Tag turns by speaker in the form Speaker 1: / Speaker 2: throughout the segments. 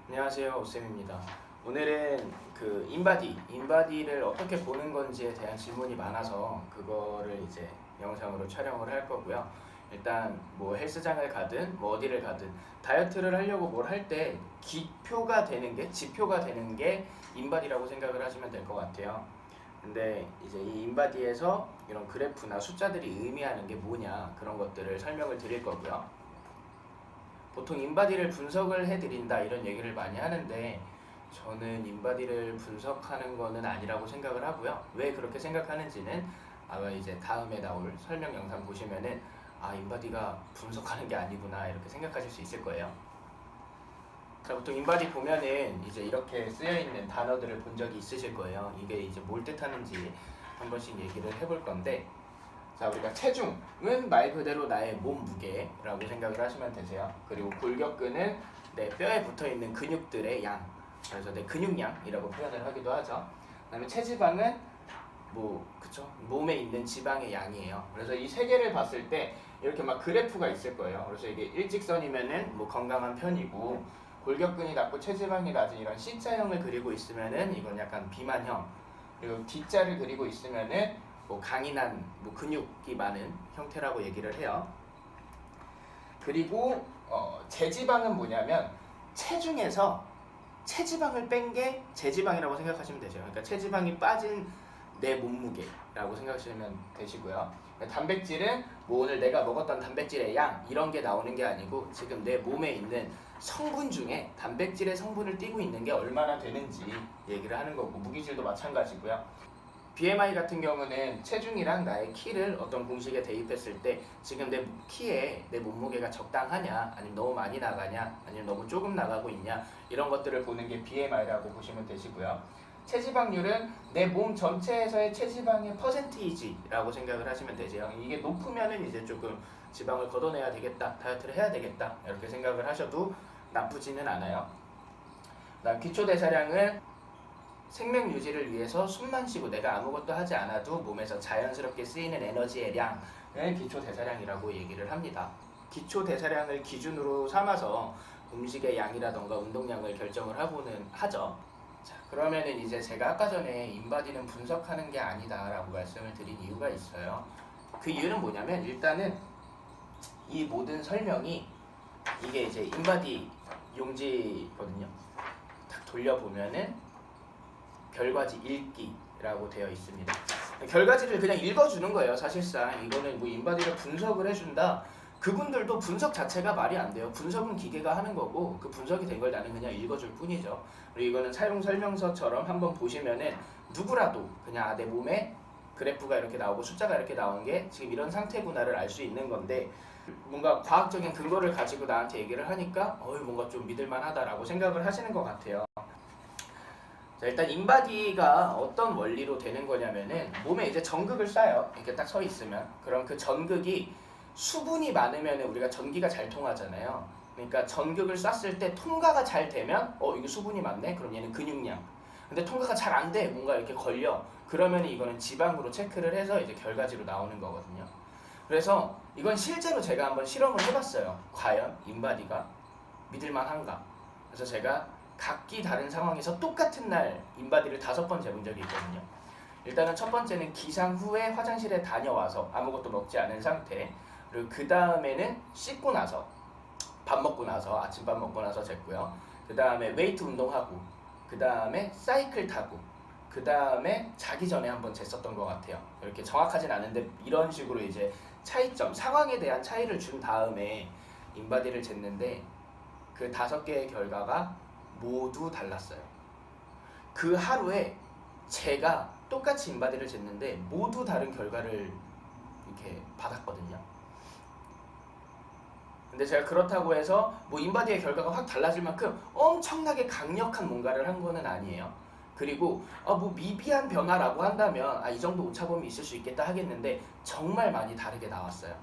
Speaker 1: 안녕하세요, 오쌤입니다. 오늘은 그 인바디를 어떻게 보는 건지에 대한 질문이 많아서 그거를 이제 영상으로 촬영을 할 거고요. 일단 뭐 헬스장을 가든 뭐 어디를 가든 다이어트를 하려고 뭘 할 때 기표가 되는 게 지표가 되는 게 인바디라고 생각을 하시면 될 것 같아요. 근데 이제 이 인바디에서 이런 그래프나 숫자들이 의미하는 게 뭐냐 그런 것들을 설명을 드릴 거고요. 보통 인바디를 분석을 해드린다 이런 얘기를 많이 하는데 저는 인바디를 분석하는 거는 아니라고 생각을 하고요. 왜 그렇게 생각하는지는 아마 이제 다음에 나올 설명 영상 보시면은 인바디가 분석하는 게 아니구나 이렇게 생각하실 수 있을 거예요. 자, 보통 인바디 보면은 이제 이렇게 쓰여 있는 단어들을 본 적이 있으실 거예요. 이게 이제 뭘 뜻하는지 한 번씩 얘기를 해볼 건데, 자, 우리가 체중은 말 그대로 나의 몸 무게라고 생각을 하시면 되세요. 그리고 골격근은 내 뼈에 붙어 있는 근육들의 양, 그래서 내 근육량이라고 표현을 하기도 하죠. 그다음에 체지방은 그쵸? 몸에 있는 지방의 양이에요. 그래서 이 세 개를 봤을 때 이렇게 막 그래프가 있을 거예요. 그래서 이게 일직선이면은 건강한 편이고, 골격근이 낮고 체지방이 낮은 이런 C자형을 그리고 있으면은 이건 약간 비만형, 그리고 D자를 그리고 있으면은 강인한 근육이 많은 형태라고 얘기를 해요. 그리고 제지방은 뭐냐면 체중에서 체지방을 뺀 게 제지방이라고 생각하시면 되죠. 그러니까 체지방이 빠진 내 몸무게라고 생각하시면 되시고요. 단백질은 오늘 내가 먹었던 단백질의 양 이런 게 나오는 게 아니고 지금 내 몸에 있는 성분 중에 단백질의 성분을 띠고 있는 게 얼마나 되는지 얘기를 하는 거고, 무기질도 마찬가지고요. BMI 같은 경우는 체중이랑 나의 키를 어떤 공식에 대입했을 때 지금 내 키에 내 몸무게가 적당하냐, 아니면 너무 많이 나가냐, 아니면 너무 조금 나가고 있냐, 이런 것들을 보는 게 BMI라고 보시면 되시고요. 체지방률은 내 몸 전체에서의 체지방의 퍼센테이지라고 생각을 하시면 되죠. 이게 높으면은 이제 조금 지방을 걷어내야 되겠다, 다이어트를 해야 되겠다 이렇게 생각을 하셔도 나쁘지는 않아요. 그다음 기초대사량은 생명 유지를 위해서 숨만 쉬고 내가 아무것도 하지 않아도 몸에서 자연스럽게 쓰이는 에너지의 량을 기초대사량이라고 얘기를 합니다. 기초대사량을 기준으로 삼아서 음식의 양이라던가 운동량을 결정을 하죠. 자, 그러면은 이제 제가 아까 전에 인바디는 분석하는 게 아니다라고 말씀을 드린 이유가 있어요. 그 이유는 뭐냐면, 일단은 이 모든 설명이 이게 이제 인바디 용지거든요. 딱 돌려보면은 결과지 읽기라고 되어 있습니다. 결과지를 그냥 읽어주는 거예요. 사실상 이거는 인바디를 분석을 해준다, 그분들도 분석 자체가 말이 안 돼요. 분석은 기계가 하는 거고 그 분석이 된 걸 나는 그냥 읽어줄 뿐이죠. 그리고 이거는 사용 설명서처럼 한번 보시면은 누구라도 그냥 내 몸에 그래프가 이렇게 나오고 숫자가 이렇게 나온 게 지금 이런 상태구나를 알 수 있는 건데, 뭔가 과학적인 근거를 가지고 나한테 얘기를 하니까 뭔가 좀 믿을만하다라고 생각을 하시는 것 같아요. 자, 일단 인바디가 어떤 원리로 되는 거냐면은 몸에 이제 전극을 쏴요. 이렇게 딱 서 있으면. 그럼 그 전극이 수분이 많으면 우리가 전기가 잘 통하잖아요. 그러니까 전극을 쐈을 때 통과가 잘 되면 이거 수분이 많네? 그럼 얘는 근육량. 근데 통과가 잘 안 돼. 뭔가 이렇게 걸려. 그러면 이거는 지방으로 체크를 해서 이제 결과지로 나오는 거거든요. 그래서 이건 실제로 제가 한번 실험을 해봤어요. 과연 인바디가 믿을만한가? 그래서 제가 각기 다른 상황에서 똑같은 날 인바디를 5번 재본 적이 있거든요. 일단은 첫 번째는 기상 후에 화장실에 다녀와서 아무것도 먹지 않은 상태, 그리고 그 다음에는 씻고 나서, 밥 먹고 나서, 아침밥 먹고 나서 쟀고요. 그 다음에 웨이트 운동하고, 그 다음에 사이클 타고, 그 다음에 자기 전에 한번 쟀었던 것 같아요. 이렇게 정확하진 않은데 이런 식으로 이제 차이점, 상황에 대한 차이를 준 다음에 인바디를 쟀는데 그 5개의 결과가 모두 달랐어요. 그 하루에 제가 똑같이 인바디를 쟀는데 모두 다른 결과를 이렇게 받았거든요. 근데 제가 그렇다고 해서 인바디의 결과가 확 달라질 만큼 엄청나게 강력한 뭔가를 한 거는 아니에요. 그리고 미비한 변화라고 한다면 이 정도 오차범위 있을 수 있겠다 하겠는데 정말 많이 다르게 나왔어요.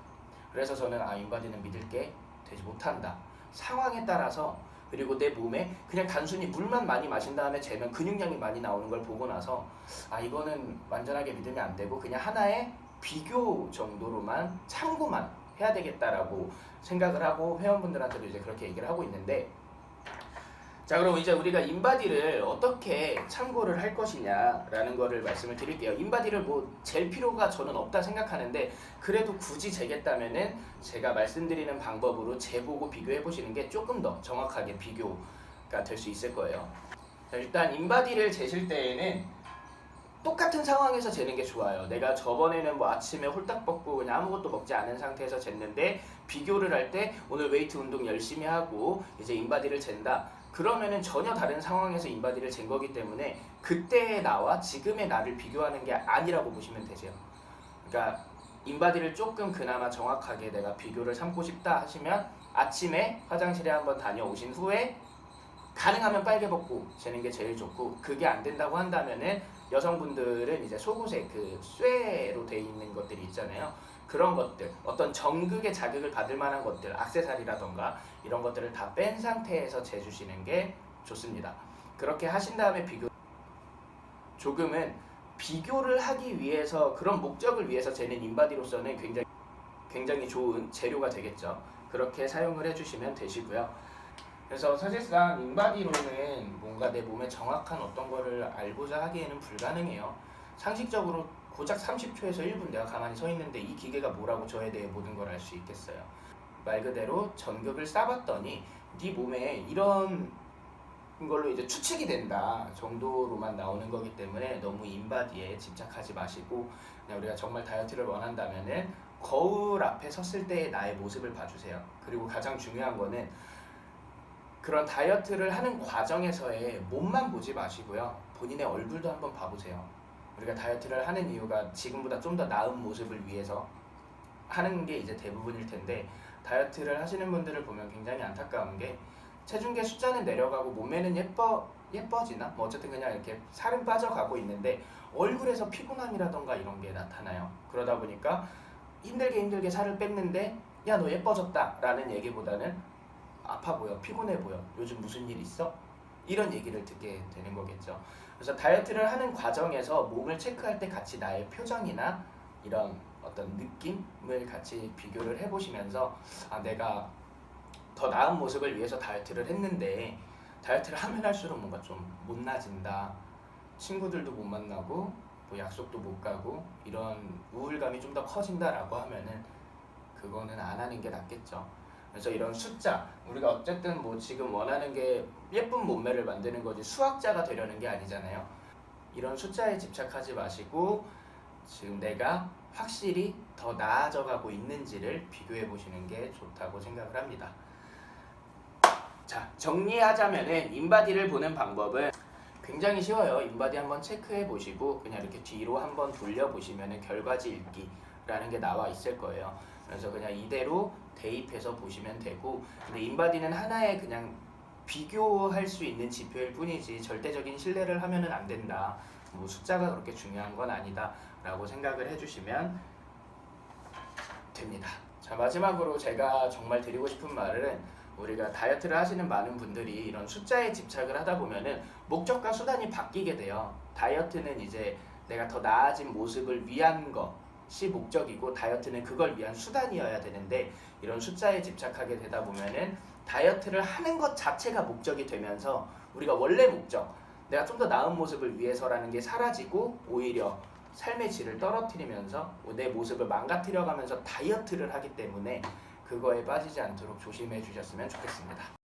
Speaker 1: 그래서 저는 인바디는 믿을 게 되지 못한다. 상황에 따라서, 그리고 내 몸에 그냥 단순히 물만 많이 마신 다음에 재면 근육량이 많이 나오는 걸 보고 나서 이거는 완전하게 믿으면 안 되고 그냥 하나의 비교 정도로만 참고만 해야 되겠다라고 생각을 하고 회원분들한테도 이제 그렇게 얘기를 하고 있는데, 자, 그럼 이제 우리가 인바디를 어떻게 참고를 할 것이냐라는 거를 말씀을 드릴게요. 인바디를 뭐 잴 필요가 저는 없다 생각하는데, 그래도 굳이 재겠다면은 제가 말씀드리는 방법으로 재보고 비교해 보시는 게 조금 더 정확하게 비교가 될 수 있을 거예요. 자, 일단 인바디를 재실 때에는 똑같은 상황에서 재는 게 좋아요. 내가 저번에는 뭐 아침에 홀딱 벗고 그냥 아무것도 먹지 않은 상태에서 쟀는데, 비교를 할 때 오늘 웨이트 운동 열심히 하고 이제 인바디를 잰다. 그러면은 전혀 다른 상황에서 인바디를 잰 거기 때문에 그때의 나와 지금의 나를 비교하는 게 아니라고 보시면 되세요. 그러니까 인바디를 조금 그나마 정확하게 내가 비교를 삼고 싶다 하시면 아침에 화장실에 한번 다녀오신 후에 가능하면 빨개 벗고 재는 게 제일 좋고, 그게 안 된다고 한다면은 여성분들은 이제 속옷에 그 쇠로 돼 있는 것들이 있잖아요. 그런 것들, 어떤 전극의 자극을 받을 만한 것들, 액세서리라던가 이런 것들을 다 뺀 상태에서 재주시는 게 좋습니다. 그렇게 하신 다음에 조금은 비교를 하기 위해서, 그런 목적을 위해서 재는 인바디로서는 굉장히 좋은 재료가 되겠죠. 그렇게 사용을 해주시면 되시고요. 그래서 사실상 인바디로는 뭔가 내 몸의 정확한 어떤 거를 알고자 하기에는 불가능해요. 상식적으로 고작 30초에서 1분 내가 가만히 서 있는데 이 기계가 뭐라고 저에 대해 모든 걸 알 수 있겠어요. 말 그대로 전극을 쏴봤더니 네 몸에 이런 걸로 이제 추측이 된다 정도로만 나오는 거기 때문에 너무 인바디에 집착하지 마시고, 그냥 우리가 정말 다이어트를 원한다면은 거울 앞에 섰을 때의 나의 모습을 봐주세요. 그리고 가장 중요한 거는 그런 다이어트를 하는 과정에서의 몸만 보지 마시고요. 본인의 얼굴도 한번 봐보세요. 우리가 다이어트를 하는 이유가 지금보다 좀 더 나은 모습을 위해서 하는 게 이제 대부분일 텐데, 다이어트를 하시는 분들을 보면 굉장히 안타까운 게 체중계 숫자는 내려가고 몸매는 예뻐지나? 뭐 어쨌든 그냥 이렇게 살은 빠져가고 있는데 얼굴에서 피곤함이라던가 이런 게 나타나요. 그러다 보니까 힘들게 살을 뺐는데 야, 너 예뻐졌다 라는 얘기보다는 아파 보여, 피곤해 보여, 요즘 무슨 일 있어? 이런 얘기를 듣게 되는 거겠죠. 그래서 다이어트를 하는 과정에서 몸을 체크할 때 같이 나의 표정이나 이런 어떤 느낌을 같이 비교를 해보시면서, 아, 내가 더 나은 모습을 위해서 다이어트를 했는데 다이어트를 하면 할수록 뭔가 좀 못나진다, 친구들도 못 만나고 뭐 약속도 못 가고 이런 우울감이 좀 더 커진다라고 하면은 그거는 안 하는 게 낫겠죠. 그래서 이런 숫자, 우리가 어쨌든 뭐 지금 원하는 게 예쁜 몸매를 만드는 거지 수학자가 되려는 게 아니잖아요. 이런 숫자에 집착하지 마시고 지금 내가 확실히 더 나아져가고 있는지를 비교해 보시는 게 좋다고 생각을 합니다. 자, 정리하자면은 인바디를 보는 방법은 굉장히 쉬워요. 인바디 한번 체크해 보시고 그냥 이렇게 뒤로 한번 돌려 보시면은 결과지 읽기라는 게 나와 있을 거예요. 그래서 그냥 이대로 대입해서 보시면 되고, 근데 인바디는 하나의 그냥 비교할 수 있는 지표일 뿐이지 절대적인 신뢰를 하면은 안 된다, 뭐 숫자가 그렇게 중요한 건 아니다 라고 생각을 해주시면 됩니다. 자, 마지막으로 제가 정말 드리고 싶은 말은, 우리가 다이어트를 하시는 많은 분들이 이런 숫자에 집착을 하다 보면은 목적과 수단이 바뀌게 돼요. 다이어트는 이제 내가 더 나아진 모습을 위한 것이 목적이고 다이어트는 그걸 위한 수단이어야 되는데, 이런 숫자에 집착하게 되다 보면은 다이어트를 하는 것 자체가 목적이 되면서 우리가 원래 목적, 내가 좀 더 나은 모습을 위해서라는 게 사라지고 오히려 삶의 질을 떨어뜨리면서 내 모습을 망가뜨려가면서 다이어트를 하기 때문에 그거에 빠지지 않도록 조심해 주셨으면 좋겠습니다.